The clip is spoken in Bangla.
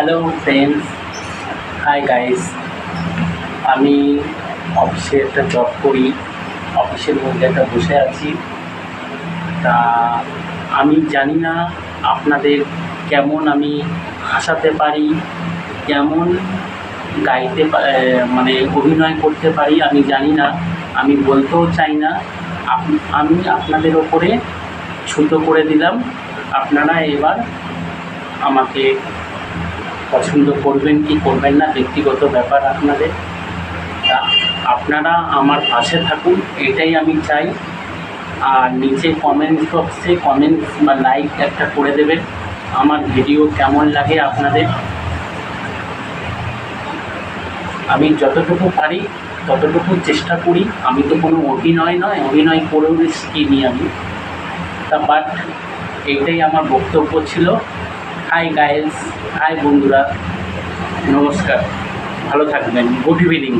Hello friends, hi guys. আমি অফিসে একটা জব করি, অফিসের মধ্যে একটা বসে আছি। তা আমি জানি না আপনাদের কেমন আমি হাসাতে পারি, কেমন মানে অভিনয় করতে পারি আমি জানি না, আমি বলতেও চাই না। আমি আপনাদের ওপরে ছুতো করে দিলাম। আপনারা এবার আমাকে পছন্দ করবেন কি করবেন না ব্যক্তিগত ব্যাপার আপনাদের। তা আপনারা আমার পাশে থাকুন, এটাই আমি চাই। আর নিচে কমেন্টস বক্সে কমেন্টস বা লাইক একটা করে দেবেন আমার ভিডিও কেমন লাগে আপনাদের। আমি যতটুকু পারি ততটুকু চেষ্টা করি। আমি তো কোনো অভিনয় করেও শিখিনি আমি। বাট এইটাই আমার বক্তব্য ছিল। হাই গাইস, হাই বন্ধুরা, নমস্কার, ভালো থাকবেন, গুড ইভিনিং।